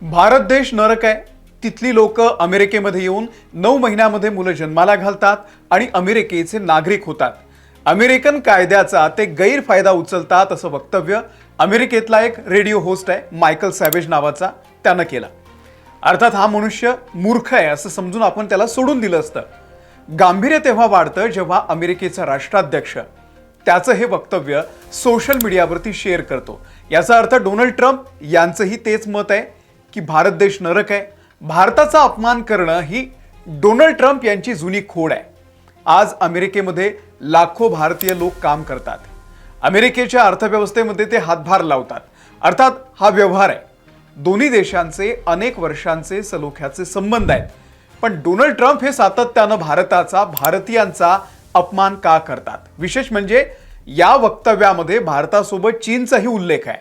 भारत देश नरक आहे. तिथली लोक अमेरिकेमध्ये येऊन 9 महिन्यामध्ये मुलं जन्माला घालतात आणि अमेरिकेचे नागरिक होतात. अमेरिकन कायद्याचा ते गैरफायदा उचलतात असं वक्तव्य अमेरिकेतला एक रेडिओ होस्ट आहे मायकल सॅवेज नावाचा, त्यानं केलं. अर्थात हा मनुष्य मूर्ख आहे असं समजून आपण त्याला सोडून दिलं असतं. गांभीर्य तेव्हा वाढतं जेव्हा अमेरिकेचा राष्ट्राध्यक्ष त्याचं हे वक्तव्य सोशल मीडियावरती शेअर करतो. याचा अर्थ डोनाल्ड ट्रम्प यांचंही तेच मत आहे की भारत देश नरक आहे. भारताचा अपमान करणं ही डोनाल्ड ट्रम्प यांची जुनी खोड आहे. आज अमेरिकेमध्ये लाखो भारतीय लोक काम करतात. अमेरिकेच्या अर्थव्यवस्थेमध्ये ते हातभार लावतात. अर्थात हा व्यवहार आहे. दोन्ही देशांचे अनेक वर्षांचे सलोख्याचे संबंध आहेत. पण डोनाल्ड ट्रम्प हे सातत्यानं भारताचा, भारतीयांचा अपमान का करतात? विशेष म्हणजे या वक्तव्यामध्ये भारतासोबत चीनचाही उल्लेख आहे.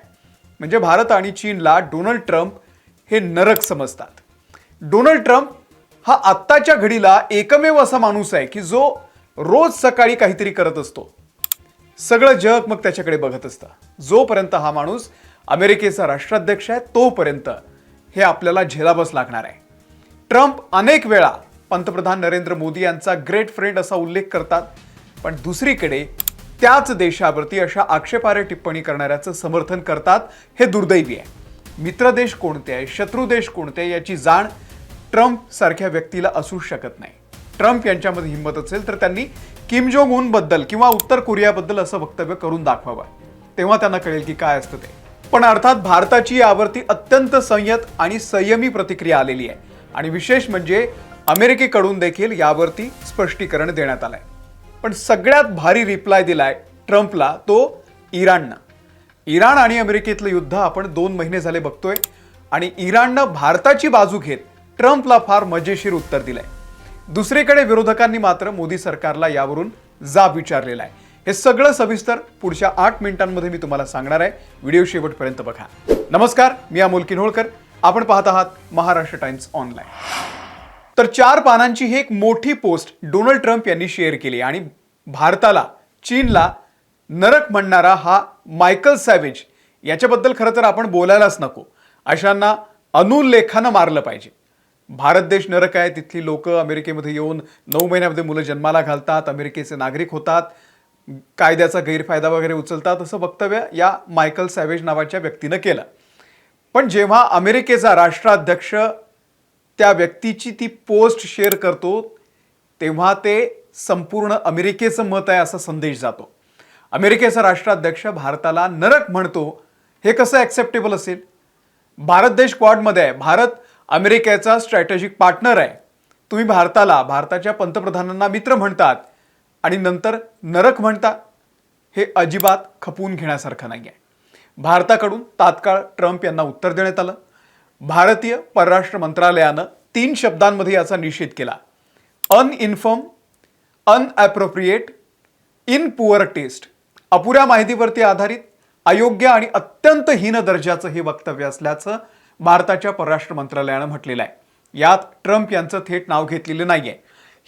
म्हणजे भारत आणि चीनला डोनाल्ड ट्रम्प हे नरक समजतात. डोनाल्ड ट्रम्प हा आत्ताच्या घडीला एकमेव असा माणूस आहे की जो रोज सकाळी काहीतरी करत असतो. सगळं जग मग त्याच्याकडे बघत असतं. जोपर्यंत हा माणूस अमेरिकेचा राष्ट्राध्यक्ष आहे तोपर्यंत हे आपल्याला झेलावंच लागणार आहे. ट्रम्प अनेक वेळा पंतप्रधान नरेंद्र मोदी यांचा ग्रेट फ्रेंड असा उल्लेख करतात, पण दुसरीकडे त्याच देशावरती अशा आक्षेपार्ह टिप्पणी करणाऱ्याचं समर्थन करतात. हे दुर्दैवी आहे. मित्र देश कोणते आहे, शत्रू देश कोणते आहे याची जाण ट्रम्प सारख्या व्यक्तीला असू शकत नाही. ट्रम्प यांच्यामध्ये हिंमत असेल तर त्यांनी किम जोंग उन बद्दल किंवा उत्तर कोरियाबद्दल असं वक्तव्य करून दाखवावं. तेव्हा त्यांना कळेल की काय असतं ते. पण अर्थात भारताची यावरती अत्यंत संयत आणि संयमी प्रतिक्रिया आलेली आहे. आणि विशेष म्हणजे अमेरिकेकडून देखील यावरती स्पष्टीकरण देण्यात आलंय. पण सगळ्यात भारी रिप्लाय दिलाय ट्रम्पला तो इराणनं. इराण आणि अमेरिकेतलं युद्ध आपण 2 महिने झाले बघतोय आणि इराणनं भारताची बाजू घेत ट्रम्पला फार मजेशीर उत्तर दिलंय. दुसरीकडे विरोधकांनी मात्र मोदी सरकारला यावरून जाब विचारलेला आहे. हे सगळं सविस्तर पुढच्या 8 मिनिटांमध्ये मी तुम्हाला सांगणार आहे. व्हिडिओ शेवटपर्यंत बघा. नमस्कार, मी अमोल किन्होळकर. आपण पाहत आहात महाराष्ट्र टाइम्स ऑनलाईन. तर 4 पानांची ही एक मोठी पोस्ट डोनाल्ड ट्रम्प यांनी शेअर केली आणि भारताला, चीनला नरक म्हणणारा हा मायकल सॅवेज याच्याबद्दल खरं तर आपण बोलायलाच नको. अशांना अनुल्लेखानं मारलं पाहिजे. भारत देश नरक आहे. तिथली लोक अमेरिकेमध्ये येऊन 9 महिन्यामध्ये मुलं जन्माला घालतात, अमेरिकेचे नागरिक होतात, कायद्याचा गैरफायदा वगैरे उचलतात असं वक्तव्य या मायकल सॅवेज नावाच्या व्यक्तीनं केलं. पण जेव्हा अमेरिकेचा राष्ट्राध्यक्ष त्या व्यक्तीची ती पोस्ट शेअर करतो तेव्हा ते संपूर्ण अमेरिकेचं मत आहे असा संदेश जातो. अमेरिकेचा राष्ट्राध्यक्ष भारताला नरक म्हणतो, हे कसं ॲक्सेप्टेबल असेल? भारत देश क्वाडमध्ये आहे. भारत अमेरिकेचा स्ट्रॅटेजिक पार्टनर आहे. तुम्ही भारताला, भारताच्या पंतप्रधानांना मित्र म्हणतात आणि नंतर नरक म्हणता. हे अजिबात खपवून घेण्यासारखं नाही आहे. भारताकडून तात्काळ ट्रम्प यांना उत्तर देण्यात आलं. भारतीय परराष्ट्र मंत्रालयानं 3 शब्दांमध्ये याचा निषेध केला. अनइन्फॉर्म, अनॲप्रोप्रिएट, इन पुअर टेस्ट. अपुऱ्या माहितीवरती आधारित, अयोग्य आणि अत्यंत हीन दर्जाचं हे वक्तव्य असल्याचं भारताच्या परराष्ट्र मंत्रालयानं म्हटलेलं आहे. यात ट्रम्प यांचं थेट नाव घेतलेलं नाहीये.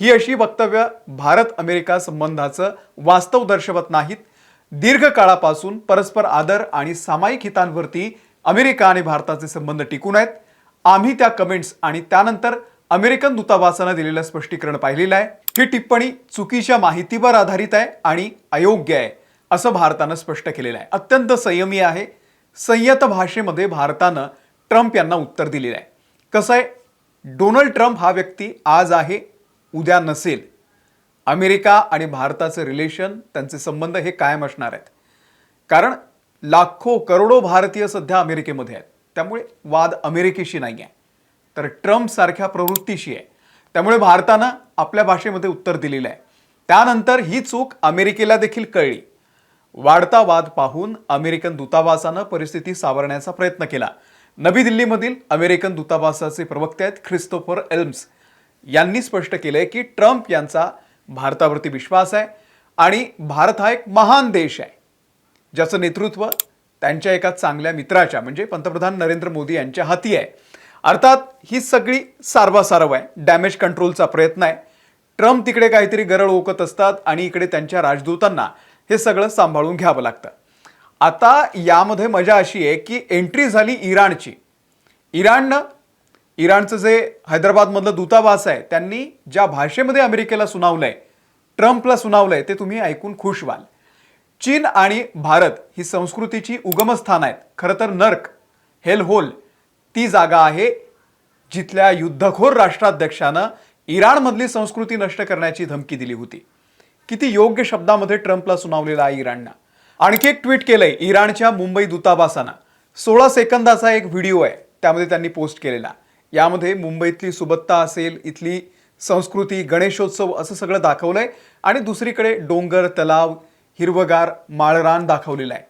ही अशी वक्तव्य भारत अमेरिका संबंधाचं वास्तव दर्शवत नाहीत. दीर्घकाळापासून परस्पर आदर आणि सामायिक हितांवरती अमेरिका आणि भारताचे संबंध टिकून आहेत. आम्ही त्या कमेंट्स आणि त्यानंतर अमेरिकन दूतावासानं दिलेलं स्पष्टीकरण पाहिलेलं आहे. ही टिप्पणी चुकीच्या माहितीवर आधारित आहे आणि अयोग्य आहे असं भारतानं स्पष्ट केलेलं आहे. अत्यंत संयमी आहे. संयत भाषेमध्ये भारतानं ट्रम्प यांना उत्तर दिलेलं आहे. कसं आहे, डोनाल्ड ट्रम्प हा व्यक्ती आज आहे, उद्या नसेल. अमेरिका आणि भारताचे रिलेशन, त्यांचे संबंध हे कायम असणार आहेत. कारण लाखो करोडो भारतीय सध्या अमेरिकेमध्ये आहेत. त्यामुळे वाद अमेरिकेशी नाही आहे, तर ट्रम्प सारख्या प्रवृत्तीशी आहे. त्यामुळे भारतानं आपल्या भाषेमध्ये उत्तर दिलेलं आहे. त्यानंतर ही चूक अमेरिकेला देखील कळली. वाढता वाद पाहून अमेरिकन दूतावासानं परिस्थिती सावरण्याचा प्रयत्न केला. नवी दिल्लीमधील अमेरिकन दूतावासाचे प्रवक्ते आहेत ख्रिस्तोफर एल्म्स यांनी स्पष्ट केलंय की ट्रम्प यांचा भारतावरती विश्वास आहे आणि भारत हा एक महान देश आहे ज्याचं नेतृत्व त्यांच्या एका चांगल्या मित्राच्या म्हणजे पंतप्रधान नरेंद्र मोदी यांच्या हाती आहे. अर्थात ही सगळी सारवासारव आहे. डॅमेज कंट्रोलचा प्रयत्न आहे. ट्रम्प तिकडे काहीतरी गरळ ओकत असतात आणि इकडे त्यांच्या राजदूतांना हे सगळं सांभाळून घ्यावं लागतं. आता यामध्ये मजा अशी आहे की एंट्री झाली इराणची. इराणचं जे हैदराबादमधलं दूतावास आहे त्यांनी ज्या भाषेमध्ये अमेरिकेला सुनावलंय, ट्रम्पला सुनावलंय, ते तुम्ही ऐकून खुश व्हाल. चीन आणि भारत ही संस्कृतीची उगमस्थान आहेत. खरं तर नर्क, हेल होल ती जागा आहे जिथल्या युद्धखोर राष्ट्राध्यक्षानं इराणमधली संस्कृती नष्ट करण्याची धमकी दिली होती. किती योग्य शब्दामध्ये ट्रम्पला सुनावलेला आहे इराणनं. आणखी एक ट्विट केलंय इराणच्या मुंबई दूतावासानं. 16 सेकंदाचा एक व्हिडिओ आहे, त्यामध्ये त्यांनी पोस्ट केलेला. यामध्ये मुंबईतली सुबत्ता असेल, इथली संस्कृती, गणेशोत्सव असं सगळं दाखवलंय आणि दुसरीकडे डोंगर, तलाव, हिरवगार माळरान दाखवलेलं आहे.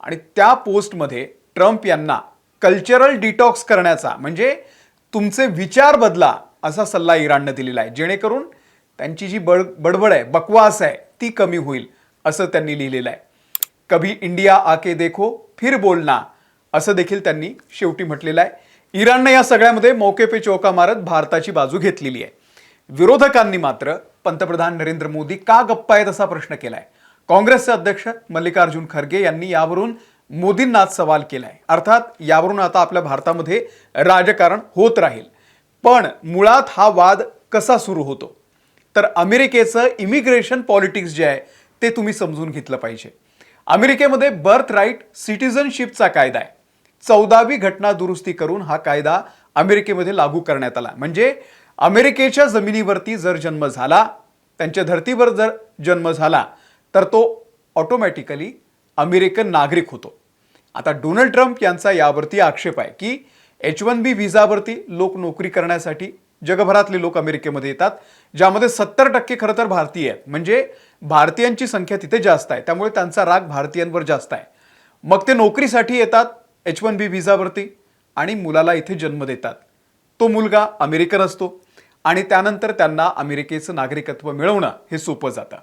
आणि त्या पोस्टमध्ये ट्रम्प यांना कल्चरल डिटॉक्स करण्याचा, म्हणजे तुमचे विचार बदला असा सल्ला इराणनं दिलेला आहे, जेणेकरून त्यांची जी बडबड आहे, बकवास आहे, ती कमी होईल असं त्यांनी लिहिलेलं आहे. कभी इंडिया आके देखो फिर बोलना असं देखील त्यांनी शेवटी म्हटलेलं आहे. इराणनं या सगळ्यामध्ये मौके पे चौका मारत भारताची बाजू घेतलेली आहे. विरोधकांनी मात्र पंतप्रधान नरेंद्र मोदी का गप्प आहेत असा प्रश्न केलाय. काँग्रेसचे अध्यक्ष मल्लिकार्जुन खरगे यांनी यावरून मोदींनाच सवाल केलाय. अर्थात यावरून आता आपल्या भारतामध्ये राजकारण होत राहील, पण मुळात हा वाद कसा सुरू होतो तर अमेरिकेचं इमिग्रेशन पॉलिटिक्स जे आहे ते तुम्ही समजून घेतलं पाहिजे. अमेरिकेमध्ये बर्थ राईट सिटिझनशिपचा कायदा आहे. 14वी घटना दुरुस्ती करून हा कायदा अमेरिकेमध्ये लागू करण्यात आला. म्हणजे अमेरिकेच्या जमिनीवरती जर जन्म झाला, त्यांच्या धर्तीवर जर जन्म झाला तर तो ऑटोमॅटिकली अमेरिकन नागरिक होतो. आता डोनाल्ड ट्रम्प यांचा यावरती आक्षेप आहे की H1B व्हिसावरती लोक नोकरी करण्यासाठी जगभरातले लोक अमेरिकेमध्ये येतात, ज्यामध्ये 70% खरं तर भारतीय आहेत. म्हणजे भारतीयांची संख्या तिथे जास्त आहे, त्यामुळे त्यांचा राग भारतीयांवर जास्त आहे. मग ते नोकरीसाठी येतात H1B व्हिसावरती आणि मुलाला इथे जन्म देतात. तो मुलगा अमेरिकन असतो आणि त्यानंतर त्यांना अमेरिकेचं नागरिकत्व मिळवणं हे सोपं जातं.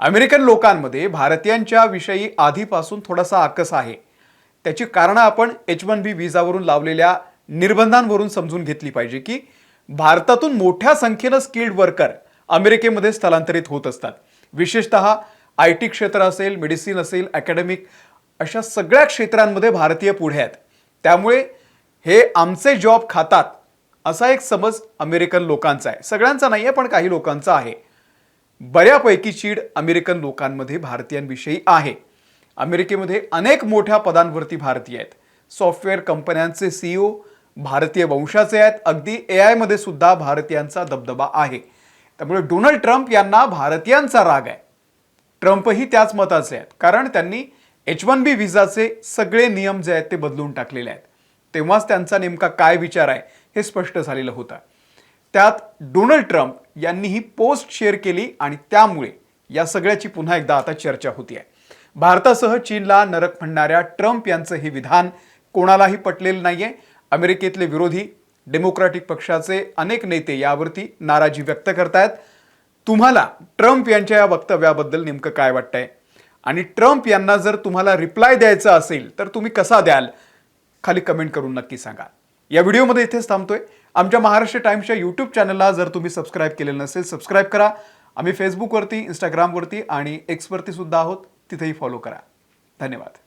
अमेरिकन लोकांमध्ये भारतीयांच्या विषयी आधीपासून थोडासा आकस आहे. त्याची कारणं आपण H1B व्हिसावरून लावलेल्या निर्बंधांवरून समजून घेतली पाहिजे की भारतातून मोठ्या संख्येनं स्किल्ड वर्कर अमेरिकेमध्ये स्थलांतरित होत असतात. विशेषतः IT क्षेत्र असेल, मेडिसिन असेल, अकॅडमिक अशा सगळ्या क्षेत्रांमध्ये भारतीय पुढे आहेत. त्यामुळे हे आमचे जॉब खातात असा एक समज अमेरिकन लोकांचा आहे. सगळ्यांचा नाही आहे, पण काही लोकांचा आहे. बऱ्यापैकी चीड अमेरिकन लोकांमध्ये भारतीयांविषयी आहे. अमेरिकेमध्ये अनेक मोठ्या पदांवरती भारतीय आहेत. सॉफ्टवेअर कंपन्यांचे CEO भारतीय वंशाचे आहेत. अगदी AI मध्ये सुद्धा भारतीयांचा दबदबा आहे. त्यामुळे डोनाल्ड ट्रम्प यांना भारतीयांचा राग आहे. ट्रम्पही त्याच मताचे आहेत, कारण त्यांनी H1B व्हिसाचे सगळे नियम जे आहेत ते बदलून टाकलेले आहेत. तेव्हाच त्यांचा नेमका काय विचार आहे हे स्पष्ट झालेलं होतं. त्यात डोनाल्ड ट्रम्प यांनी ही पोस्ट शेअर केली आणि त्यामुळे या सगळ्याची पुन्हा एकदा आता चर्चा होती आहे. भारतासह चीनला नरक म्हणणाऱ्या ट्रम्प यांचं हे विधान कोणालाही पटलेलं नाहीये. अमेरिकेतले विरोधी डेमोक्रॅटिक पक्षाचे अनेक नेते यावरती नाराजी व्यक्त करतायत. तुम्हाला ट्रम्प यांच्या या वक्तव्याबद्दल नेमकं काय वाटतंय आणि ट्रम्प यांना जर तुम्हाला रिप्लाय द्यायचा असेल तर तुम्ही कसा द्याल, खाली कमेंट करून नक्की सांगा. या व्हिडिओमध्ये इथेच थांबतोय. आमच्या महाराष्ट्र टाइम्सच्या YouTube चॅनलला जर तुम्ही सबस्क्राईब केलेलं नसेल, सबस्क्राईब करा. आम्ही फेसबुकवरती, इंस्टाग्रामवरती आणि एक्सवरती सुद्धा आहोत, तिथेही फॉलो करा. धन्यवाद.